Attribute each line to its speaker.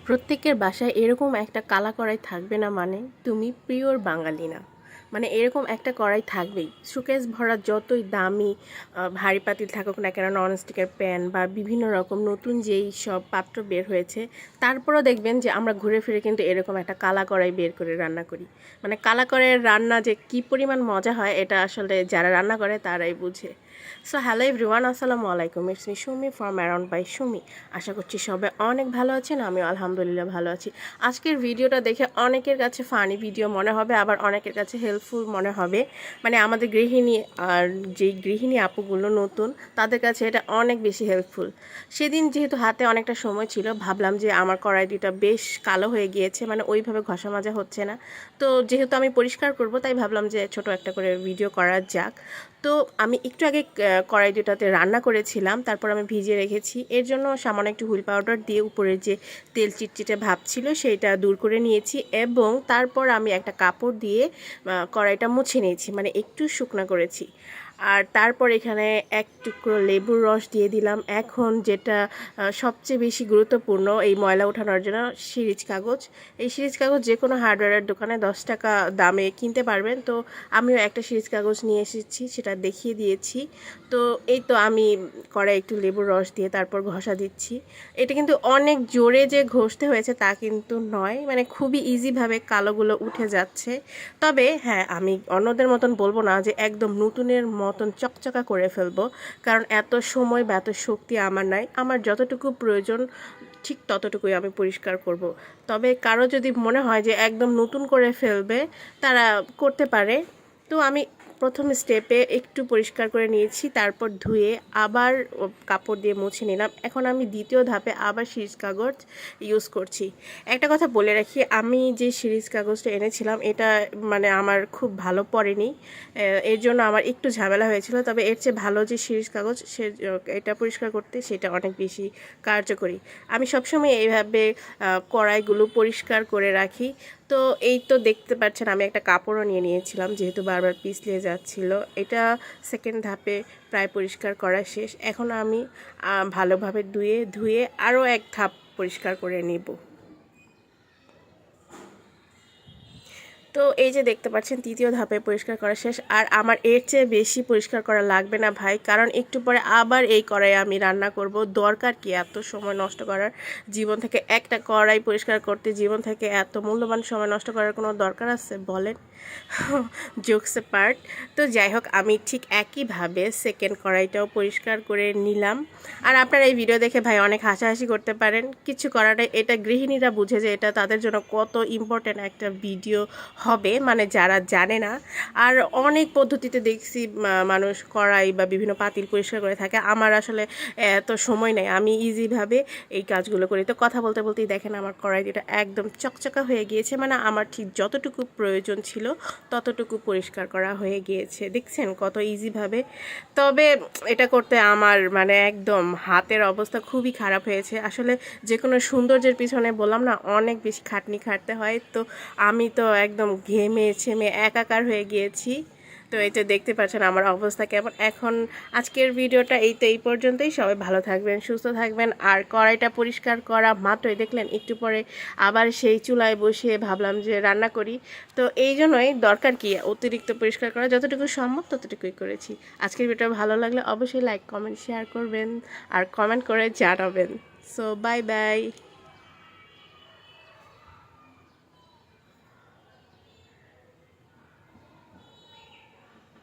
Speaker 1: প্রত্যেকের বাসায় এরকম একটা কালা কড়াই থাকবে না মানে তুমি পিওর বাঙালি না। মানে এরকম একটা কড়াই থাকবেই। শোকেস ভরা যতই দামি ভারী পাতিল থাকুক না কেন, ননস্টিকের প্যান বা বিভিন্ন রকম নতুন যেই সব পাত্র বের হয়েছে, তারপরও দেখবেন যে আমরা ঘুরে ফিরে কিন্তু এরকম একটা কালা কড়াই বের করে রান্না করি। মানে কালা কড়াইয়ের রান্না যে কী পরিমাণ মজা হয় এটা আসলে যারা রান্না করে তারাই বুঝে। সো হ্যালো এভরিওয়ান, আসসালামু আলাইকুম। It's me Sumi from around by Sumi. আশা করছি সবাই অনেক ভালো আছেন, আমিও আলহামদুলিল্লাহ ভালো আছি। আজকের ভিডিওটা দেখে অনেকের কাছে ফানি ভিডিও মনে হবে, আবার অনেকের কাছে হেল্পফুল মনে হবে। মানে আমাদের গৃহিণী আর যেই গৃহিণী আপুগুলো নতুন, তাদের কাছে এটা অনেক বেশি হেল্পফুল। সেদিন যেহেতু হাতে অনেকটা সময় ছিল, ভাবলাম যে আমার কড়াইটা বেশ কালো হয়ে গিয়েছে, মানে ওইভাবে ঘষা মাজা হচ্ছে না। তো যেহেতু আমি পরিষ্কার করব, তাই ভাবলাম যে ছোট একটা করে ভিডিও করা যাক। তো আমি একটু আগে কড়াই দুটাতে রান্না করেছিলাম, তারপর আমি ভিজিয়ে রেখেছি। এর জন্য সামান্য একটু হুইল পাউডার দিয়ে উপরে যে তেল চিটচিটে ভাব ছিল সেইটা দূর করে নিয়েছি, এবং তারপর আমি একটা কাপড় দিয়ে কড়াইটা মুছে নিয়েছি, মানে একটু শুকনা করেছি। আর তারপর এখানে এক টুকরো লেবুর রস দিয়ে দিলাম। এখন যেটা সবচেয়ে বেশি গুরুত্বপূর্ণ এই ময়লা ওঠানোর জন্য, সিরিজ কাগজ। এই সিরিজ কাগজ যে কোনো হার্ডওয়্যারের দোকানে 10 টাকা দামে কিনতে পারবেন। তো আমিও একটা সিরিজ কাগজ নিয়ে এসেছি, সেটা দেখিয়ে দিয়েছি। তো এই তো আমি কড়াই একটু লেবুর রস দিয়ে তারপর ঘষা দিচ্ছি। এটা কিন্তু অনেক জোরে যে ঘষতে হয়েছে তা কিন্তু নয়, মানে খুবই ইজিভাবে কালোগুলো উঠে যাচ্ছে। তবে হ্যাঁ, আমি অন্যদের মতন বলবো না যে একদম নতুনের মতন চকচকা করে ফেলবো, কারণ এত সময় বা এত শক্তি আমার নাই। আমার যতটুকু প্রয়োজন ঠিক ততটুকুই আমি পরিষ্কার করব। তবে কারো যদি মনে হয় যে একদম নতুন করে ফেলবে, তারা করতে পারে। তো আমি প্রথম স্টেপে একটু পরিষ্কার করে নিয়েছি, তারপর ধুয়ে আবার কাপড় দিয়ে মুছে নিলাম। এখন আমি দ্বিতীয় ধাপে আবার সিরিজ কাগজ ইউজ করছি। একটা কথা বলে রাখি, আমি যে সিরিজ কাগজটা এনেছিলাম এটা মানে আমার খুব ভালো পড়েনি, এর জন্য আমার একটু ঝামেলা হয়েছিল। তবে এর চেয়ে ভালো যে সিরিজ কাগজ, সে এটা পরিষ্কার করতে সেটা অনেক বেশি কার্যকরী। আমি সবসময় এইভাবে কড়াইগুলো পরিষ্কার করে রাখি। তো এই তো দেখতে পাচ্ছেন আমি একটা কাপড়ও নিয়ে নিয়েছিলাম, যেহেতু বারবার পিছলে যাচ্ছিল। এটা সেকেন্ড ধাপে প্রায় পরিষ্কার করা শেষ। এখন আমি ভালোভাবে ধুয়ে আরও এক ধাপ পরিষ্কার করে নেব। তো এই যে দেখতে পাচ্ছেন তৃতীয় ধাপে পরিষ্কার করা শেষ। আর আমার এর চেয়ে বেশি পরিষ্কার করা লাগবে না ভাই, কারণ একটু পরে আবার এই কড়াই আমি রান্না করব। দরকার কি এত সময় নষ্ট করার? জীবন থেকে একটা কড়াই পরিষ্কার করতে জীবন থেকে এত মূল্যবান সময় নষ্ট করার কোনো দরকার আছে বলেন? Jokes part. তো যাই হোক, আমি ঠিক একইভাবে সেকেন্ড কড়াইটাও পরিষ্কার করে নিলাম। আর আপনারা এই ভিডিও দেখে ভাই অনেক হাসাহাসি করতে পারেন, কিছু করার নেই। এটা গৃহিণীরা বুঝে যে এটা তাদের জন্য কত ইম্পর্ট্যান্ট একটা ভিডিও হবে, মানে যারা জানে না। আর অনেক পদ্ধতিতে দেখছি মানুষ কড়াই বা বিভিন্ন পাতিল পরিষ্কার করে থাকে। আমার আসলে এত সময় নেই, আমি ইজিভাবে এই কাজগুলো করি। তো কথা বলতে বলতেই দেখেন আমার কড়াইটা একদম চকচকা হয়ে গিয়েছে, মানে আমার ঠিক যতটুকু প্রয়োজন ছিল ততটুকু পরিষ্কার করা হয়ে গিয়েছে। দেখছেন কত ইজিভাবে। তবে এটা করতে আমার মানে একদম হাতের অবস্থা খুবই খারাপ হয়েছে। আসলে যে কোনো সৌন্দর্যের পিছনে বললাম না, অনেক বেশি খাটনি খাটতে হয়। তো আমি তো একদম ঘেমে ছেমে একাকার হয়ে গিয়েছি। তো এই তো দেখতে পাচ্ছেন আমার অবস্থা কেমন। এখন আজকের ভিডিওটা এই পর্যন্তই। সবাই ভালো থাকবেন, সুস্থ থাকবেন। আর কড়াইটা পরিষ্কার করা মাত্রই দেখলেন একটু পরে আবার সেই চুলায় বসে ভাবলাম যে রান্না করি। তো এই জন্যই দরকার কি অতিরিক্ত পরিষ্কার করা, যতটুকু সম্ভব ততটুকুই করেছি। আজকের ভিডিওটা ভালো লাগলে অবশ্যই লাইক কমেন্ট শেয়ার করবেন আর কমেন্ট করে জানাবেন। So bye bye.